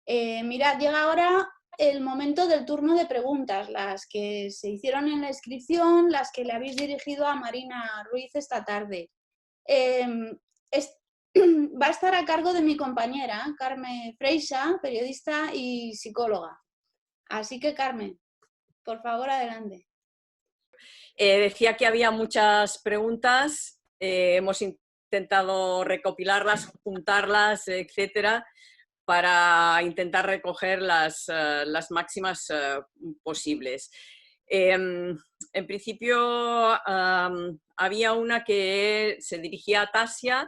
Mirad, llega ahora el momento del turno de preguntas, las que se hicieron en la inscripción, las que le habéis dirigido a Marina Ruiz esta tarde. Va a estar a cargo de mi compañera, Carmen Freixa, periodista y psicóloga. Así que, Carmen, por favor, adelante. Decía que había muchas preguntas, hemos intentado recopilarlas, juntarlas, etcétera, para intentar recoger las máximas posibles. En principio había una que se dirigía a Tasia,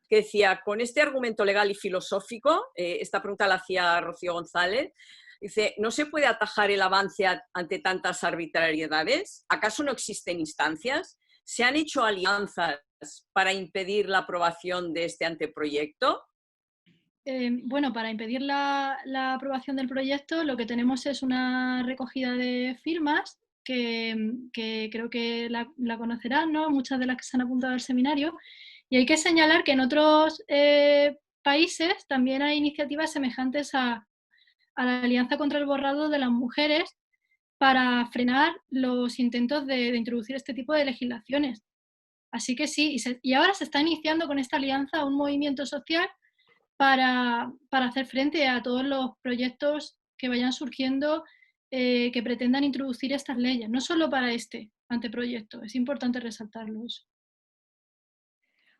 que decía, con este argumento legal y filosófico, esta pregunta la hacía Rocío González, dice, ¿no se puede atajar el avance ante tantas arbitrariedades? ¿Acaso no existen instancias? ¿Se han hecho alianzas para impedir la aprobación de este anteproyecto? Bueno, para impedir la aprobación del proyecto, lo que tenemos es una recogida de firmas que creo que la conocerán, ¿no? Muchas de las que se han apuntado al seminario. Y hay que señalar que en otros países también hay iniciativas semejantes a la Alianza contra el Borrado de las Mujeres para frenar los intentos de introducir este tipo de legislaciones. Así que sí, y ahora se está iniciando con esta alianza un movimiento social para hacer frente a todos los proyectos que vayan surgiendo que pretendan introducir estas leyes, no solo para este anteproyecto, es importante resaltarlo eso.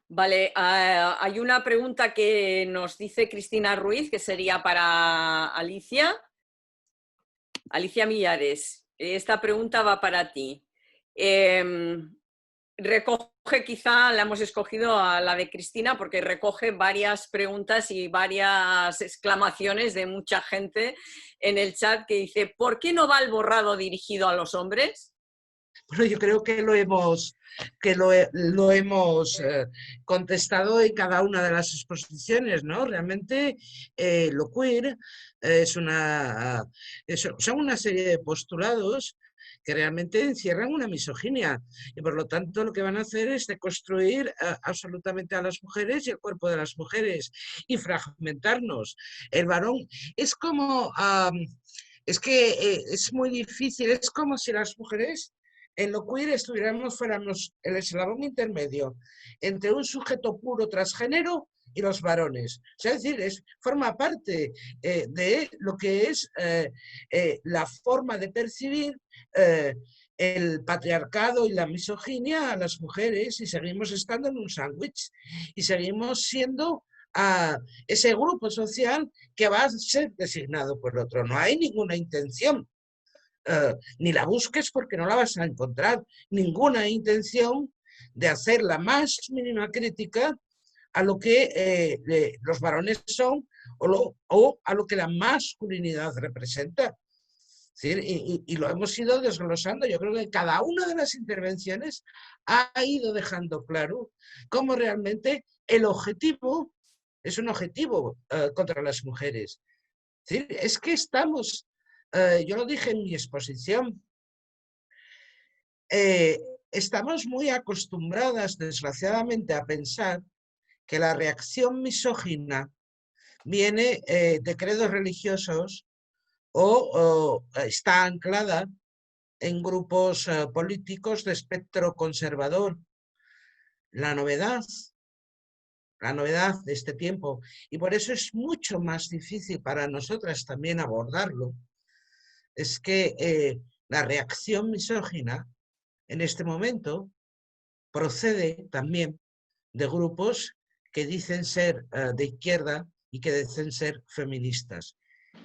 Vale, hay una pregunta que nos dice Cristina Ruiz, que sería para Alicia. Alicia Millares, esta pregunta va para ti. Recoge, quizá la hemos escogido a la de Cristina porque recoge varias preguntas y varias exclamaciones de mucha gente en el chat que dice, ¿por qué no va el borrado dirigido a los hombres? Bueno, yo creo que lo hemos contestado en cada una de las exposiciones, ¿no? Realmente lo queer son una serie de postulados que realmente encierran una misoginia y por lo tanto lo que van a hacer es deconstruir absolutamente a las mujeres y el cuerpo de las mujeres y fragmentarnos. El varón es como, es que es muy difícil, es como si las mujeres en lo queer fuéramos el eslabón intermedio entre un sujeto puro transgénero y los varones. O sea, es decir, forma parte de lo que es la forma de percibir el patriarcado y la misoginia a las mujeres y seguimos estando en un sándwich y seguimos siendo a ese grupo social que va a ser designado por otro. No hay ninguna intención. Ni la busques porque no la vas a encontrar, ninguna intención de hacer la más mínima crítica a lo que los varones son o a lo que la masculinidad representa. ¿Sí? Y lo hemos ido desglosando. Yo creo que cada una de las intervenciones ha ido dejando claro cómo realmente el objetivo es un objetivo contra las mujeres. ¿Sí? Es que estamos... yo lo dije en mi exposición, estamos muy acostumbradas, desgraciadamente, a pensar que la reacción misógina viene de credos religiosos o está anclada en grupos políticos de espectro conservador. La novedad de este tiempo, y por eso es mucho más difícil para nosotras también abordarlo, es que la reacción misógina en este momento procede también de grupos que dicen ser de izquierda y que dicen ser feministas.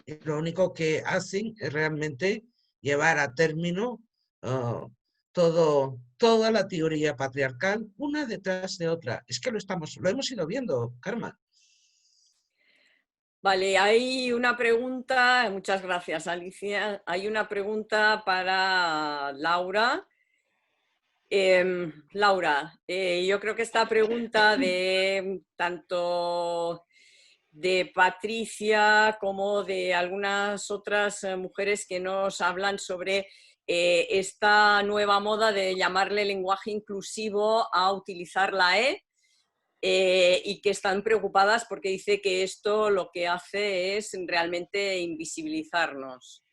Y lo único que hacen es realmente llevar a término toda la teoría patriarcal, una detrás de otra. Es que lo hemos ido viendo, Karma. Vale, hay una pregunta, muchas gracias Alicia, hay una pregunta para Laura. Laura, yo creo que esta pregunta de tanto de Patricia como de algunas otras mujeres que nos hablan sobre esta nueva moda de llamarle lenguaje inclusivo a utilizar la E. y que están preocupadas porque dice que esto lo que hace es realmente invisibilizarnos.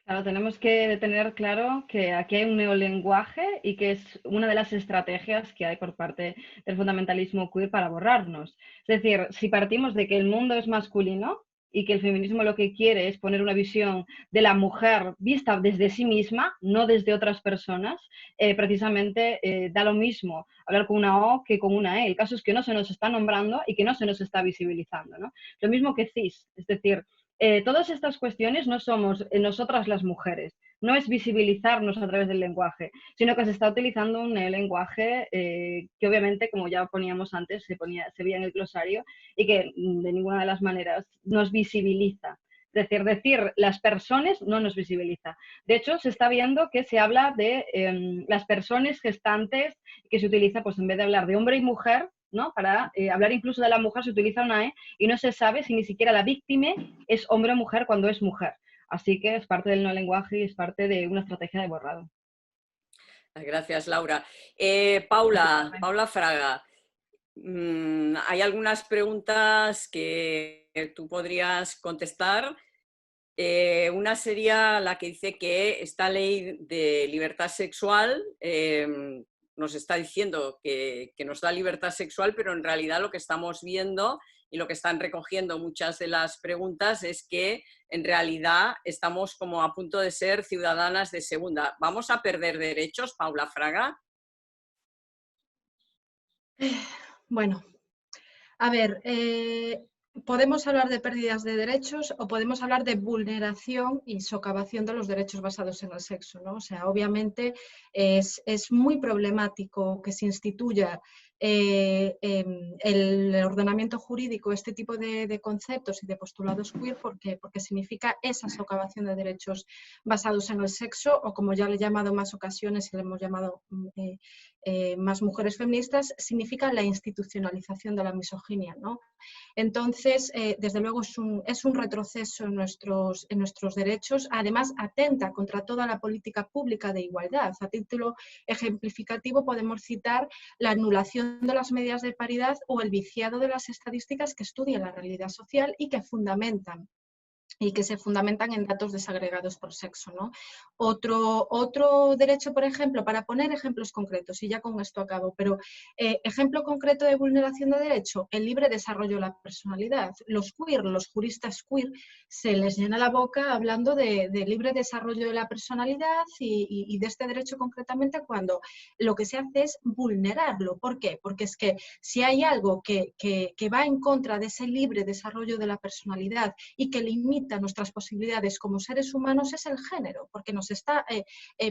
Claro, tenemos que tener claro que aquí hay un neolenguaje y que es una de las estrategias que hay por parte del fundamentalismo queer para borrarnos. Es decir, si partimos de que el mundo es masculino y que el feminismo lo que quiere es poner una visión de la mujer vista desde sí misma, no desde otras personas, precisamente da lo mismo hablar con una O que con una E. El caso es que no se nos está nombrando y que no se nos está visibilizando, ¿no? Lo mismo que cis, es decir, todas estas cuestiones no somos nosotras las mujeres, no es visibilizarnos a través del lenguaje, sino que se está utilizando un lenguaje que obviamente, como ya poníamos antes, se veía en el glosario y que de ninguna de las maneras nos visibiliza. Es decir las personas no nos visibiliza. De hecho, se está viendo que se habla de las personas gestantes, que se utiliza, pues en vez de hablar de hombre y mujer, ¿no? Para hablar incluso de la mujer se utiliza una E y no se sabe si ni siquiera la víctima es hombre o mujer cuando es mujer. Así que es parte del no lenguaje y es parte de una estrategia de borrado. Gracias, Laura. Paula Fraga, hay algunas preguntas que tú podrías contestar. Una sería la que dice que esta ley de libertad sexual nos está diciendo que nos da libertad sexual, pero en realidad lo que estamos viendo y lo que están recogiendo muchas de las preguntas es que en realidad estamos como a punto de ser ciudadanas de segunda. ¿Vamos a perder derechos, Paula Fraga? Bueno, a ver, podemos hablar de pérdidas de derechos o podemos hablar de vulneración y socavación de los derechos basados en el sexo, ¿no? O sea, obviamente es muy problemático que se instituya el ordenamiento jurídico este tipo de conceptos y de postulados queer porque significa esa socavación de derechos basados en el sexo, o como ya le he llamado más ocasiones y le hemos llamado más mujeres feministas, significa la institucionalización de la misoginia, ¿no? Entonces, desde luego es un retroceso en nuestros derechos. Además, atenta contra toda la política pública de igualdad. A título ejemplificativo podemos citar la anulación de las medidas de paridad o el viciado de las estadísticas que estudian la realidad social y que se fundamentan en datos desagregados por sexo, ¿no? Otro derecho, por ejemplo, para poner ejemplos concretos, y ya con esto acabo, pero ejemplo concreto de vulneración de derecho, el libre desarrollo de la personalidad. Los juristas queer, se les llena la boca hablando de libre desarrollo de la personalidad y de este derecho concretamente, cuando lo que se hace es vulnerarlo. ¿Por qué? Porque es que si hay algo que va en contra de ese libre desarrollo de la personalidad y que limita nuestras posibilidades como seres humanos, es el género, porque nos está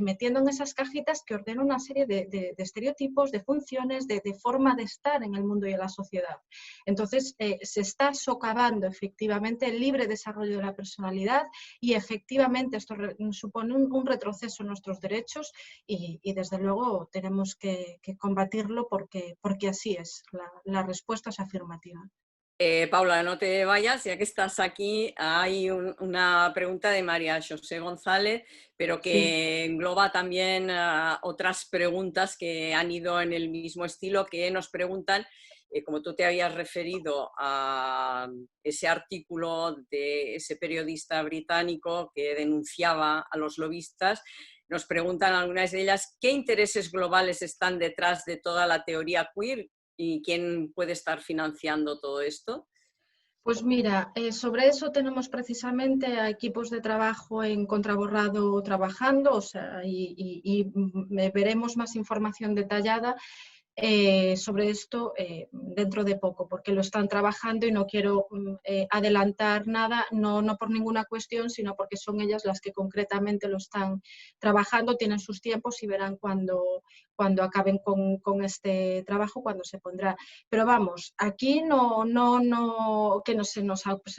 metiendo en esas cajitas que ordenan una serie de estereotipos, de funciones, de forma de estar en el mundo y en la sociedad. Entonces, se está socavando efectivamente el libre desarrollo de la personalidad y efectivamente esto supone un retroceso en nuestros derechos y desde luego tenemos que combatirlo porque así es, la respuesta es afirmativa. Paula, no te vayas, ya que estás aquí, hay una pregunta de María José González, pero que engloba también otras preguntas que han ido en el mismo estilo, que nos preguntan, como tú te habías referido a ese artículo de ese periodista británico que denunciaba a los lobistas, nos preguntan algunas de ellas qué intereses globales están detrás de toda la teoría queer. ¿Y quién puede estar financiando todo esto? Pues mira, sobre eso tenemos precisamente a equipos de trabajo en Contraborrado trabajando, o sea, y veremos más información detallada sobre esto dentro de poco, porque lo están trabajando y no quiero adelantar nada, no por ninguna cuestión, sino porque son ellas las que concretamente lo están trabajando, tienen sus tiempos y verán cuando acaben con este trabajo, cuando se pondrá. Pero vamos, aquí no que se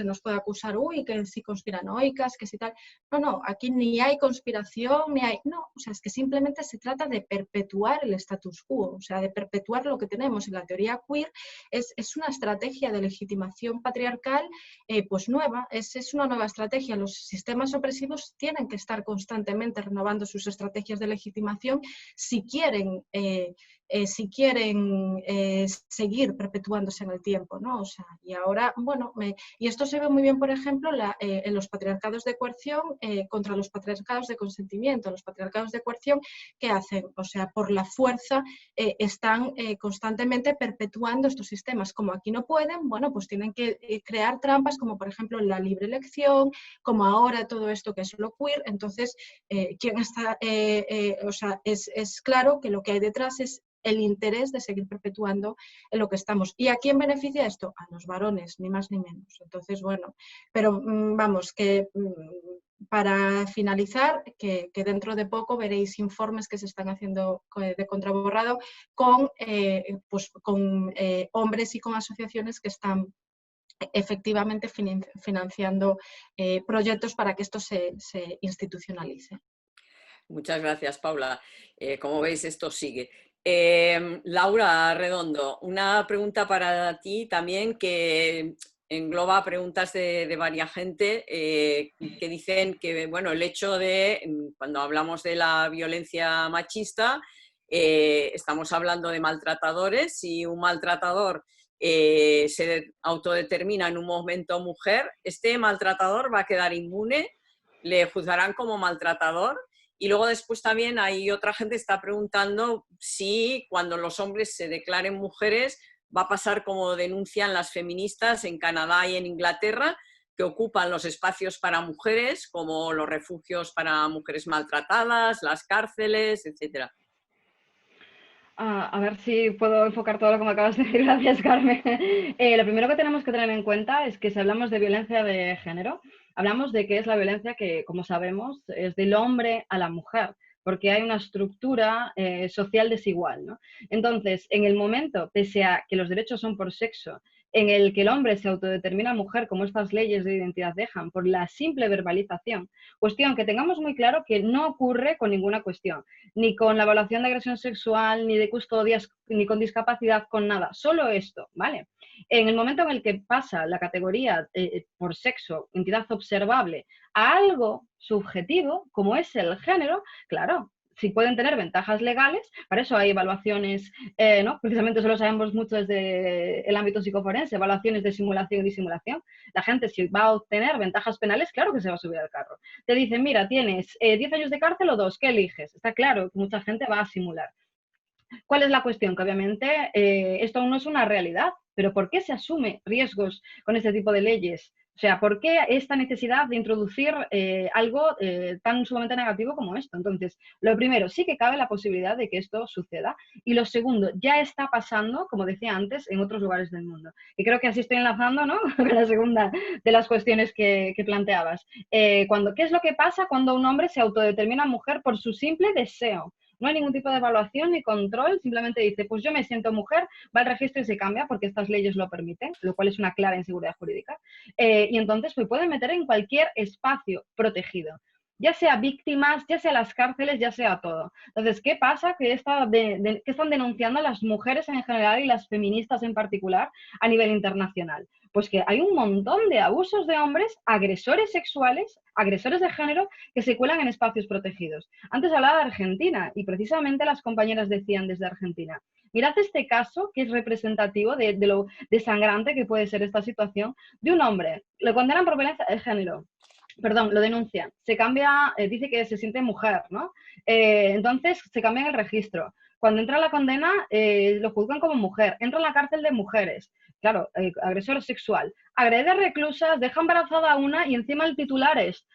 nos pueda acusar, uy, que si conspiranoicas, que si tal. No, aquí ni hay conspiración, o sea, es que simplemente se trata de perpetuar el status quo, o sea, de perpetuar lo que tenemos. En la teoría queer es una estrategia de legitimación patriarcal pues nueva, es una nueva estrategia. Los sistemas opresivos tienen que estar constantemente renovando sus estrategias de legitimación si quieren si quieren seguir perpetuándose en el tiempo, ¿no? O sea, y ahora, bueno, y esto se ve muy bien, por ejemplo, en los patriarcados de coerción contra los patriarcados de consentimiento. Los patriarcados de coerción, ¿qué hacen? O sea, por la fuerza están constantemente perpetuando estos sistemas. Como aquí no pueden, bueno, pues tienen que crear trampas, como por ejemplo la libre elección, como ahora todo esto que es lo queer. Entonces, ¿quién está? O sea, es claro que lo que hay detrás es el interés de seguir perpetuando en lo que estamos. ¿Y a quién beneficia esto? A los varones, ni más ni menos. Entonces, bueno, pero vamos, que para finalizar, que dentro de poco veréis informes que se están haciendo de contraborrado con, con hombres y con asociaciones que están efectivamente financiando proyectos para que esto se institucionalice. Muchas gracias, Paula. Como veis, esto sigue. Laura Redondo, una pregunta para ti también que engloba preguntas de varias gente que dicen que, bueno, el hecho de, cuando hablamos de la violencia machista, estamos hablando de maltratadores. Si un maltratador se autodetermina en un momento mujer, ¿este maltratador va a quedar inmune? ¿Le juzgarán como maltratador? Y luego después también hay otra gente que está preguntando si cuando los hombres se declaren mujeres va a pasar como denuncian las feministas en Canadá y en Inglaterra, que ocupan los espacios para mujeres, como los refugios para mujeres maltratadas, las cárceles, etc. A ver si puedo enfocar todo lo que me acabas de decir. Gracias, Carmen. Lo primero que tenemos que tener en cuenta es que si hablamos de violencia de género, hablamos de que es la violencia que, como sabemos, es del hombre a la mujer, porque hay una estructura social desigual, ¿no? Entonces, en el momento, pese a que los derechos son por sexo, en el que el hombre se autodetermina mujer, como estas leyes de identidad dejan, por la simple verbalización, cuestión que tengamos muy claro que no ocurre con ninguna cuestión, ni con la evaluación de agresión sexual, ni de custodias, ni con discapacidad, con nada, solo esto, ¿vale? En el momento en el que pasa la categoría por sexo, entidad observable, a algo subjetivo, como es el género, claro, si pueden tener ventajas legales, para eso hay evaluaciones, ¿no? Precisamente eso lo sabemos mucho desde el ámbito psicoforense, evaluaciones de simulación y disimulación. La gente, si va a obtener ventajas penales, claro que se va a subir al carro. Te dicen, mira, tienes 10 años de cárcel o 2, ¿qué eliges? Está claro que mucha gente va a simular. ¿Cuál es la cuestión? Que obviamente esto aún no es una realidad, pero ¿por qué se asume riesgos con este tipo de leyes? O sea, ¿por qué esta necesidad de introducir algo tan sumamente negativo como esto? Entonces, lo primero, sí que cabe la posibilidad de que esto suceda. Y lo segundo, ya está pasando, como decía antes, en otros lugares del mundo. Y creo que así estoy enlazando, ¿no? Con la segunda de las cuestiones que planteabas. ¿Qué es lo que pasa cuando un hombre se autodetermina mujer por su simple deseo? No hay ningún tipo de evaluación ni control, simplemente dice, pues yo me siento mujer, va al registro y se cambia porque estas leyes lo permiten, lo cual es una clara inseguridad jurídica. Y entonces pues pueden meter en cualquier espacio protegido, ya sea víctimas, ya sea las cárceles, ya sea todo. Entonces, ¿qué pasa? ¿Qué están denunciando las mujeres en general y las feministas en particular a nivel internacional? Pues que hay un montón de abusos de hombres, agresores sexuales, agresores de género, que se cuelan en espacios protegidos. Antes hablaba de Argentina y precisamente las compañeras decían desde Argentina, mirad este caso que es representativo de lo desangrante que puede ser esta situación de un hombre. Lo condenan por violencia de género. Perdón, lo denuncian. Se cambia, dice que se siente mujer, ¿no? Entonces se cambia en el registro. Cuando entra la condena, lo juzgan como mujer. Entra en la cárcel de mujeres. Claro, agresor sexual. Agrede a reclusas, deja embarazada a una y encima el titular es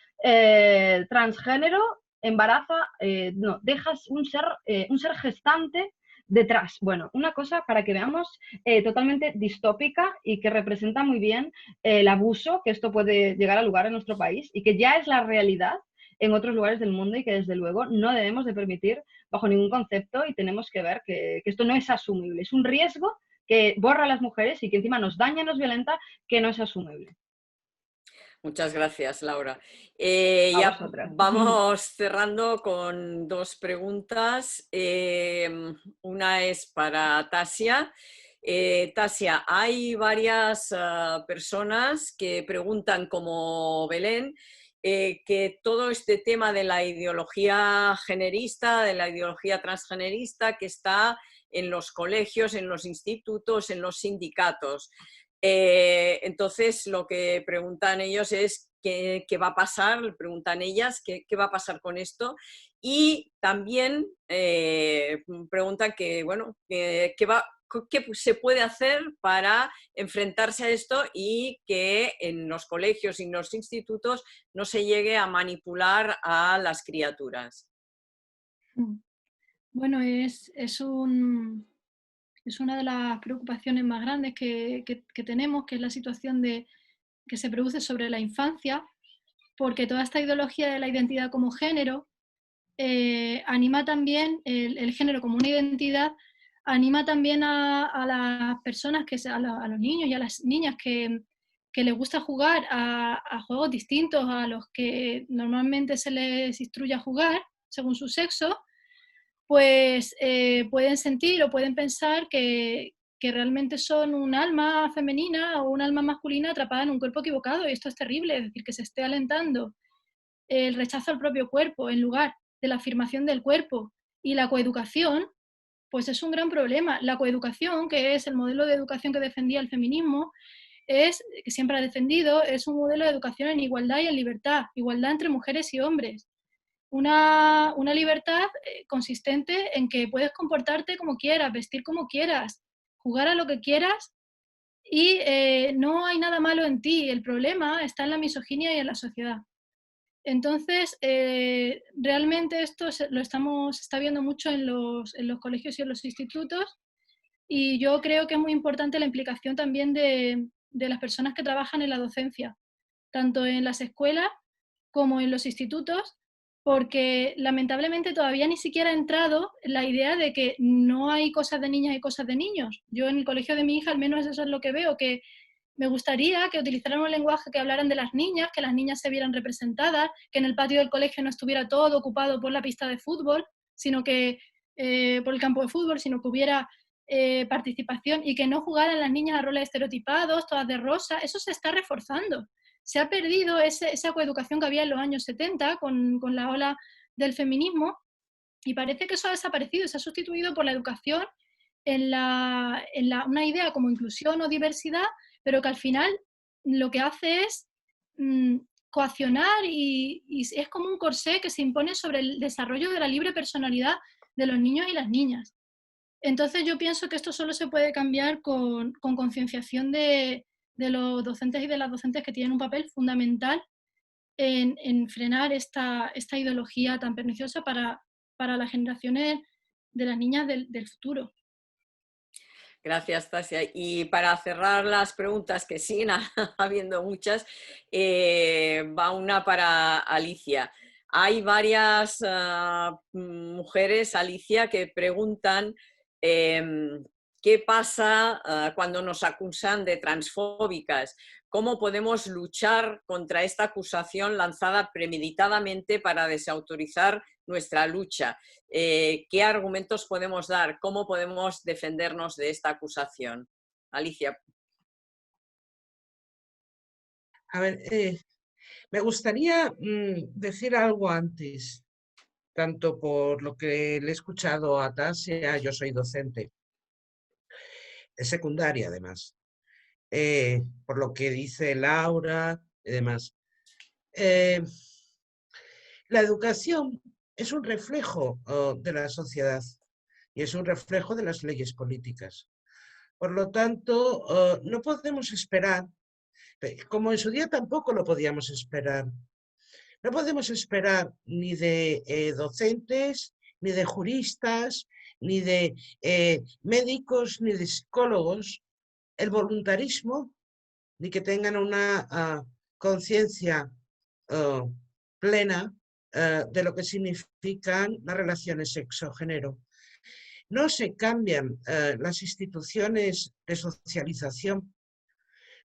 transgénero, embaraza, no, dejas un ser gestante detrás. Bueno, una cosa para que veamos totalmente distópica y que representa muy bien el abuso que esto puede llegar a lugar en nuestro país y que ya es la realidad en otros lugares del mundo y que desde luego no debemos de permitir bajo ningún concepto y tenemos que ver que esto no es asumible. Es un riesgo que borra a las mujeres y que encima nos daña, nos violenta, que no es asumible. Muchas gracias, Laura. A Ya vosotras. vamos cerrando con dos preguntas. Una es para Tasia. Tasia, hay varias personas que preguntan como Belén que todo este tema de la ideología generista, de la ideología transgenerista que está en los colegios, en los institutos, en los sindicatos. Entonces, lo que preguntan ellos es qué va a pasar, preguntan ellas qué va a pasar con esto, y también preguntan que, bueno, qué se puede hacer para enfrentarse a esto y que en los colegios y en los institutos no se llegue a manipular a las criaturas. Bueno, es una de las preocupaciones más grandes que tenemos, que es la situación que se produce sobre la infancia, porque toda esta ideología de la identidad como género anima también el género como una identidad, anima también a las personas, a los niños y a las niñas que les gusta jugar a juegos distintos a los que normalmente se les instruye a jugar según su sexo, pues pueden sentir o pueden pensar que realmente son un alma femenina o un alma masculina atrapada en un cuerpo equivocado, y esto es terrible, es decir, que se esté alentando el rechazo al propio cuerpo en lugar de la afirmación del cuerpo. Y la coeducación, pues es un gran problema. La coeducación, que es el modelo de educación que defendía el feminismo, que siempre ha defendido, es un modelo de educación en igualdad y en libertad, igualdad entre mujeres y hombres. Una libertad consistente en que puedes comportarte como quieras, vestir como quieras, jugar a lo que quieras, y no hay nada malo en ti. El problema está en la misoginia y en la sociedad. Entonces, realmente esto se está viendo mucho en los colegios y en los institutos, y yo creo que es muy importante la implicación también de las personas que trabajan en la docencia, tanto en las escuelas como en los institutos, porque lamentablemente todavía ni siquiera ha entrado la idea de que no hay cosas de niñas y cosas de niños. Yo en el colegio de mi hija al menos eso es lo que veo, que me gustaría que utilizaran un lenguaje que hablaran de las niñas, que las niñas se vieran representadas, que en el patio del colegio no estuviera todo ocupado por la pista de fútbol, sino que por el campo de fútbol, sino que hubiera participación, y que no jugaran las niñas a roles estereotipados, todas de rosa. Eso se está reforzando. Se ha perdido esa coeducación que había en los años 70 con la ola del feminismo, y parece que eso ha desaparecido, se ha sustituido por la educación en una idea como inclusión o diversidad, pero que al final lo que hace es coaccionar, y es como un corsé que se impone sobre el desarrollo de la libre personalidad de los niños y las niñas. Entonces yo pienso que esto solo se puede cambiar con concienciación de los docentes y de las docentes, que tienen un papel fundamental en frenar esta ideología tan perniciosa para las generaciones de las niñas del futuro. Gracias, Tasia. Y para cerrar las preguntas, que siguen habiendo muchas, va una para Alicia. Hay varias mujeres, Alicia, que preguntan qué pasa cuando nos acusan de transfóbicas. ¿Cómo podemos luchar contra esta acusación lanzada premeditadamente para desautorizar nuestra lucha? ¿Qué argumentos podemos dar? ¿Cómo podemos defendernos de esta acusación? Alicia. A ver, me gustaría decir algo antes, tanto por lo que le he escuchado a Tasia. Yo soy docente, de secundaria además, por lo que dice Laura y demás. La educación es un reflejo de la sociedad y es un reflejo de las leyes políticas. Por lo tanto, no podemos esperar, como en su día tampoco lo podíamos esperar. No podemos esperar ni de docentes, ni de juristas, ni de médicos, ni de psicólogos el voluntarismo, ni que tengan una conciencia plena de lo que significan las relaciones sexo-género. No se cambian las instituciones de socialización,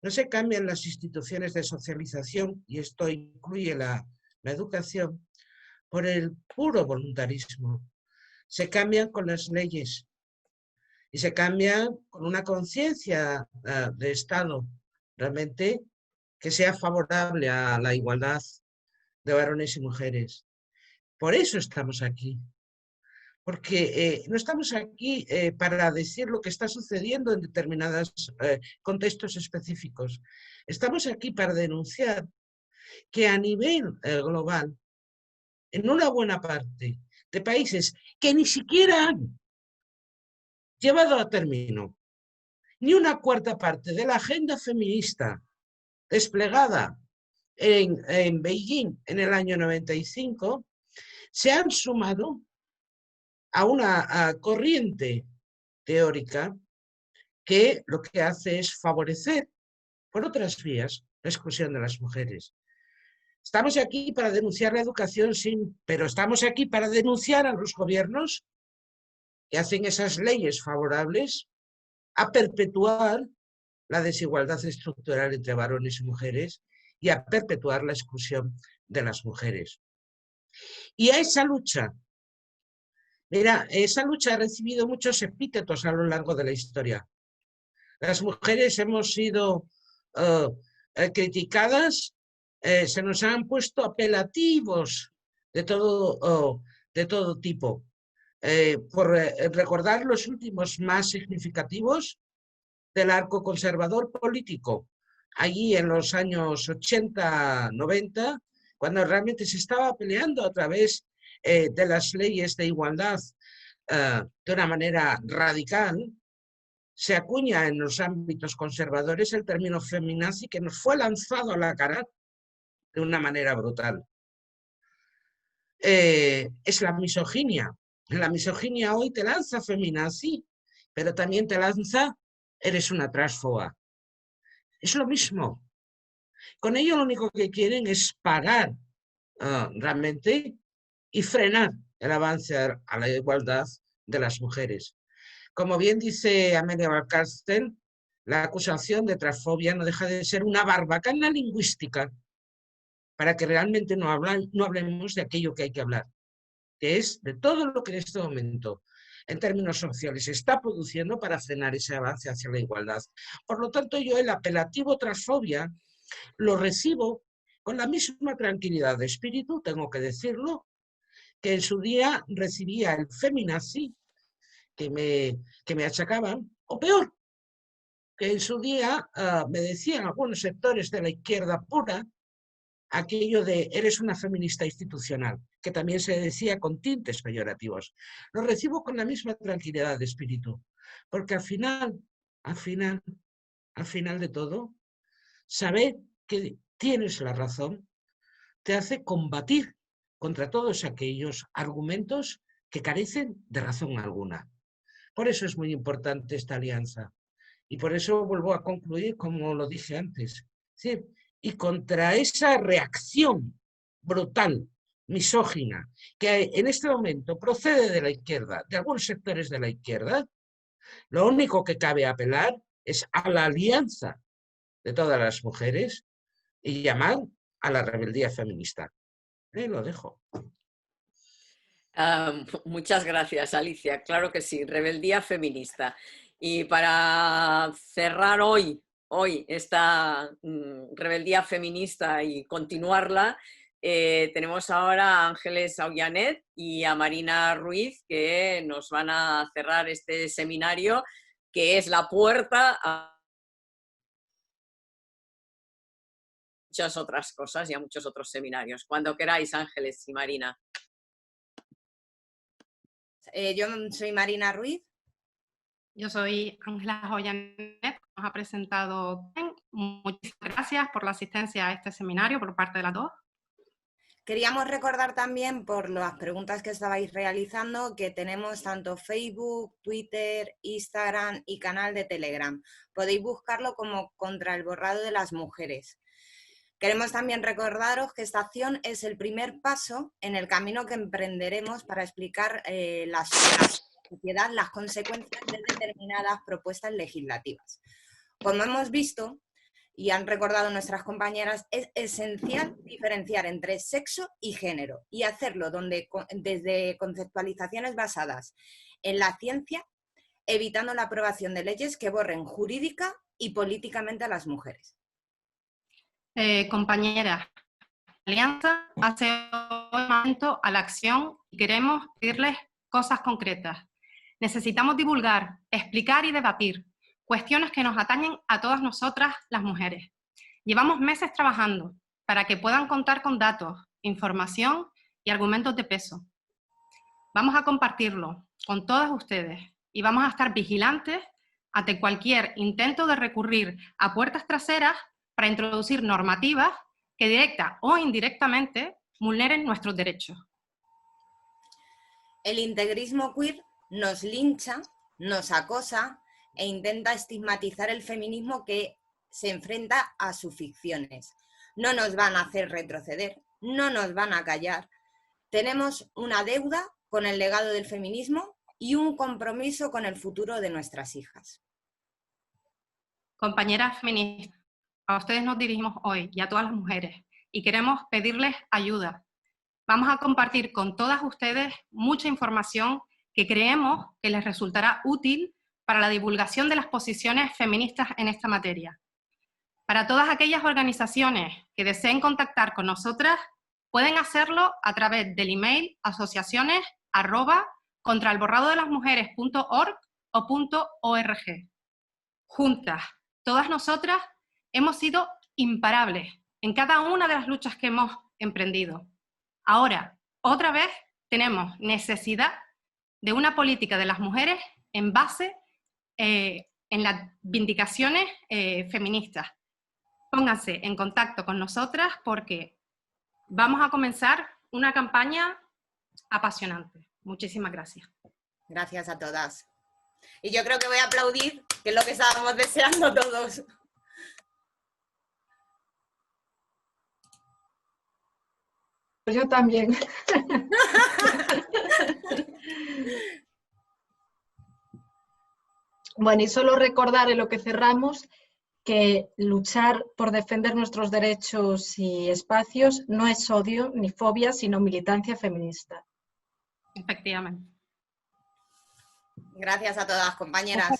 no se cambian las instituciones de socialización, y esto incluye la educación, por el puro voluntarismo. Se cambian con las leyes y se cambian con una conciencia de Estado realmente que sea favorable a la igualdad de varones y mujeres. Por eso estamos aquí. Porque no estamos aquí para decir lo que está sucediendo en determinados contextos específicos. Estamos aquí para denunciar que a nivel global, en una buena parte de países que ni siquiera han llevado a término ni una cuarta parte de la agenda feminista desplegada en Beijing en el año 95, se han sumado a una corriente teórica que lo que hace es favorecer por otras vías la exclusión de las mujeres. Estamos aquí para denunciar la educación, sí, pero estamos aquí para denunciar a los gobiernos que hacen esas leyes favorables a perpetuar la desigualdad estructural entre varones y mujeres y a perpetuar la exclusión de las mujeres. Y a esa lucha, mira, esa lucha ha recibido muchos epítetos a lo largo de la historia. Las mujeres hemos sido criticadas, se nos han puesto apelativos de todo tipo. Por recordar los últimos más significativos del arco conservador político, allí en los años 80, 90, cuando realmente se estaba peleando a través de las leyes de igualdad de una manera radical, se acuña en los ámbitos conservadores el término feminazi, que nos fue lanzado a la cara de una manera brutal. Es la misoginia. La misoginia hoy te lanza feminazi, pero también te lanza eres una transfoba. Es lo mismo. Con ello lo único que quieren es parar realmente y frenar el avance a la igualdad de las mujeres. Como bien dice Amelia Valcárcel, la acusación de transfobia no deja de ser una barbacana lingüística para que realmente no hablemos de aquello que hay que hablar, que es de todo lo que en este momento, en términos sociales, se está produciendo para frenar ese avance hacia la igualdad. Por lo tanto, yo el apelativo transfobia lo recibo con la misma tranquilidad de espíritu, tengo que decirlo, que en su día recibía el feminazi que me achacaban, o peor, que en su día me decían algunos sectores de la izquierda pura aquello de eres una feminista institucional, que también se decía con tintes peyorativos. Lo recibo con la misma tranquilidad de espíritu, porque al final de todo, saber que tienes la razón te hace combatir contra todos aquellos argumentos que carecen de razón alguna. Por eso es muy importante esta alianza. Y por eso vuelvo a concluir, como lo dije antes. ¿Sí? Y contra esa reacción brutal, misógina, que en este momento procede de la izquierda, de algunos sectores de la izquierda, lo único que cabe apelar es a la alianza de todas las mujeres y llamar a la rebeldía feminista. Lo dejo. Muchas gracias, Alicia. Claro que sí, rebeldía feminista. Y para cerrar hoy esta rebeldía feminista y continuarla, tenemos ahora a Ángeles Aullanet y a Marina Ruiz, que nos van a cerrar este seminario, que es la puerta a muchas otras cosas y a muchos otros seminarios. Cuando queráis, Ángeles y Marina. Yo soy Marina Ruiz. Yo soy Ángela Aullanet, nos ha presentado. Muchísimas gracias por la asistencia a este seminario por parte de las dos. Queríamos recordar también, por las preguntas que estabais realizando, que tenemos tanto Facebook, Twitter, Instagram y canal de Telegram. Podéis buscarlo como Contra el Borrado de las Mujeres. Queremos también recordaros que esta acción es el primer paso en el camino que emprenderemos para explicar la sociedad las consecuencias de determinadas propuestas legislativas. Como hemos visto y han recordado nuestras compañeras, es esencial diferenciar entre sexo y género y hacerlo desde conceptualizaciones basadas en la ciencia, evitando la aprobación de leyes que borren jurídica y políticamente a las mujeres. Compañeras, Alianza hace un llamamiento a la acción y queremos pedirles cosas concretas. Necesitamos divulgar, explicar y debatir cuestiones que nos atañen a todas nosotras las mujeres. Llevamos meses trabajando para que puedan contar con datos, información y argumentos de peso. Vamos a compartirlo con todas ustedes y vamos a estar vigilantes ante cualquier intento de recurrir a puertas traseras para introducir normativas que directa o indirectamente vulneren nuestros derechos. El integrismo queer nos lincha, nos acosa e intenta estigmatizar el feminismo que se enfrenta a sus ficciones. No nos van a hacer retroceder, no nos van a callar. Tenemos una deuda con el legado del feminismo y un compromiso con el futuro de nuestras hijas. Compañeras feministas, a ustedes nos dirigimos hoy y a todas las mujeres y queremos pedirles ayuda. Vamos a compartir con todas ustedes mucha información que creemos que les resultará útil para la divulgación de las posiciones feministas en esta materia. Para todas aquellas organizaciones que deseen contactar con nosotras, pueden hacerlo a través del email asociaciones@contraelborradodelasmujeres.org o .org. Juntas, todas nosotras hemos sido imparables en cada una de las luchas que hemos emprendido. Ahora, otra vez, tenemos necesidad de una política de las mujeres en base en las vindicaciones feministas. Pónganse en contacto con nosotras porque vamos a comenzar una campaña apasionante. Muchísimas gracias. Gracias a todas. Y yo creo que voy a aplaudir, que es lo que estábamos deseando todos. Yo también. Bueno, y solo recordar en lo que cerramos que luchar por defender nuestros derechos y espacios no es odio ni fobia, sino militancia feminista. Efectivamente. Gracias a todas, compañeras.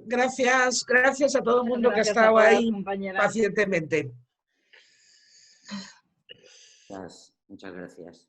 Gracias. Gracias a todo el mundo que ha Gracias a estado todas, ahí compañeras. pacientemente. Muchas gracias.